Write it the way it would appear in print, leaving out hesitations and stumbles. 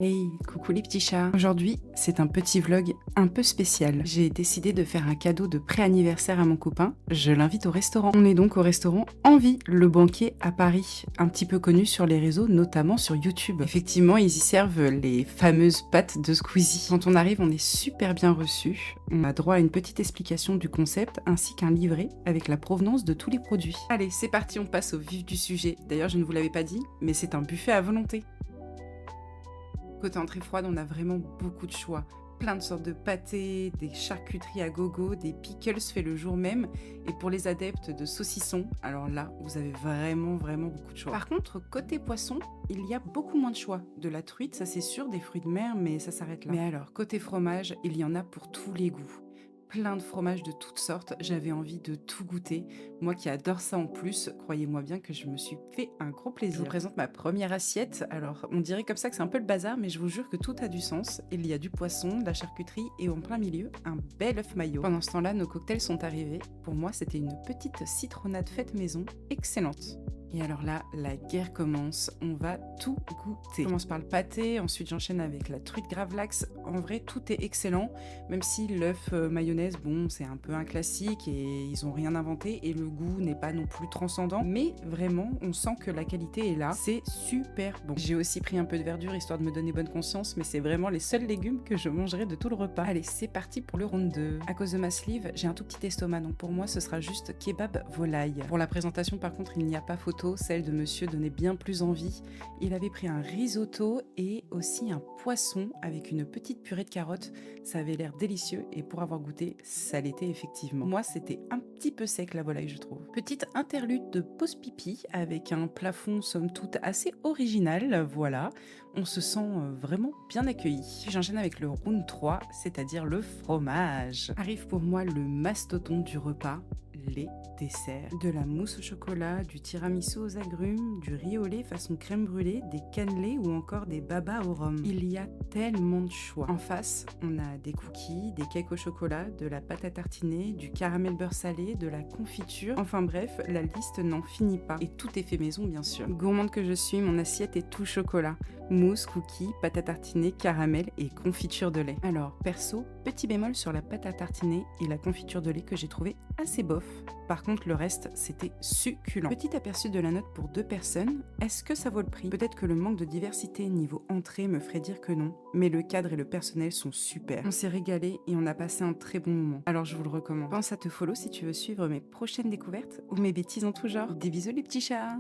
Hey, coucou les petits chats. Aujourd'hui, c'est un petit vlog un peu spécial. J'ai décidé de faire un cadeau de pré-anniversaire à mon copain. Je l'invite au restaurant. On est donc au restaurant Envie, le banquier à Paris, un petit peu connu sur les réseaux, notamment sur YouTube. Effectivement, ils y servent les fameuses pâtes de Squeezie. Quand on arrive, on est super bien reçu. On a droit à une petite explication du concept ainsi qu'un livret avec la provenance de tous les produits. Allez, c'est parti, on passe au vif du sujet. D'ailleurs, je ne vous l'avais pas dit, mais c'est un buffet à volonté. Côté entrée froide, on a vraiment beaucoup de choix. Plein de sortes de pâtés, des charcuteries à gogo, des pickles faits le jour même. Et pour les adeptes de saucissons, alors là, vous avez vraiment beaucoup de choix. Par contre, côté poisson, il y a beaucoup moins de choix. De la truite, ça c'est sûr, des fruits de mer, mais ça s'arrête là. Mais alors, côté fromage, il y en a pour tous les goûts. Plein de fromages de toutes sortes, j'avais envie de tout goûter. Moi qui adore ça en plus, croyez-moi bien que je me suis fait un gros plaisir. Je vous présente ma première assiette. Alors, on dirait comme ça que c'est un peu le bazar, mais je vous jure que tout a du sens. Il y a du poisson, de la charcuterie et en plein milieu, un bel œuf maillot. Pendant ce temps-là, nos cocktails sont arrivés. Pour moi, c'était une petite citronnade faite maison, excellente. Et alors là, la guerre commence, on va tout goûter. Je commence par le pâté, ensuite j'enchaîne avec la truite gravlax. En vrai, tout est excellent, même si l'œuf mayonnaise, bon, c'est un peu un classique et ils ont rien inventé et le goût n'est pas non plus transcendant. Mais vraiment, on sent que la qualité est là, c'est super bon. J'ai aussi pris un peu de verdure histoire de me donner bonne conscience, mais c'est vraiment les seuls légumes que je mangerai de tout le repas. Allez, c'est parti pour le round 2. À cause de ma sleeve, j'ai un tout petit estomac, donc pour moi, ce sera juste kebab volaille. Pour la présentation, par contre, il n'y a pas photo. Celle de monsieur donnait bien plus envie. Il avait pris un risotto et aussi un poisson avec une petite purée de carottes. Ça avait l'air délicieux et pour avoir goûté, ça l'était effectivement. Moi, c'était un petit peu sec la volaille, je trouve. Petite interlude de pause pipi avec un plafond somme toute assez original. Voilà, on se sent vraiment bien accueilli. J'enchaîne avec le round 3, c'est-à-dire le fromage. Arrive pour moi le mastodonte du repas, les desserts. De la mousse au chocolat, du tiramisu aux agrumes, du riz au lait façon crème brûlée, des cannelés ou encore des babas au rhum. Il y a tellement de choix. En face, on a des cookies, des cakes au chocolat, de la pâte à tartiner, du caramel beurre salé, de la confiture. Enfin bref, la liste n'en finit pas. Et tout est fait maison bien sûr. Gourmande que je suis, mon assiette est tout chocolat. Mousse, cookies, pâte à tartiner, caramel et confiture de lait. Alors perso, petit bémol sur la pâte à tartiner et la confiture de lait que j'ai trouvé assez bof. Par contre, le reste, c'était succulent. Petit aperçu de la note pour 2 personnes. Est-ce que ça vaut le prix? Peut-être que le manque de diversité niveau entrée me ferait dire que non, mais le cadre et le personnel sont super. On s'est régalé et on a passé un très bon moment. Alors je vous le recommande. Pense à te follow si tu veux suivre mes prochaines découvertes ou mes bêtises en tout genre. Des bisous les petits chats!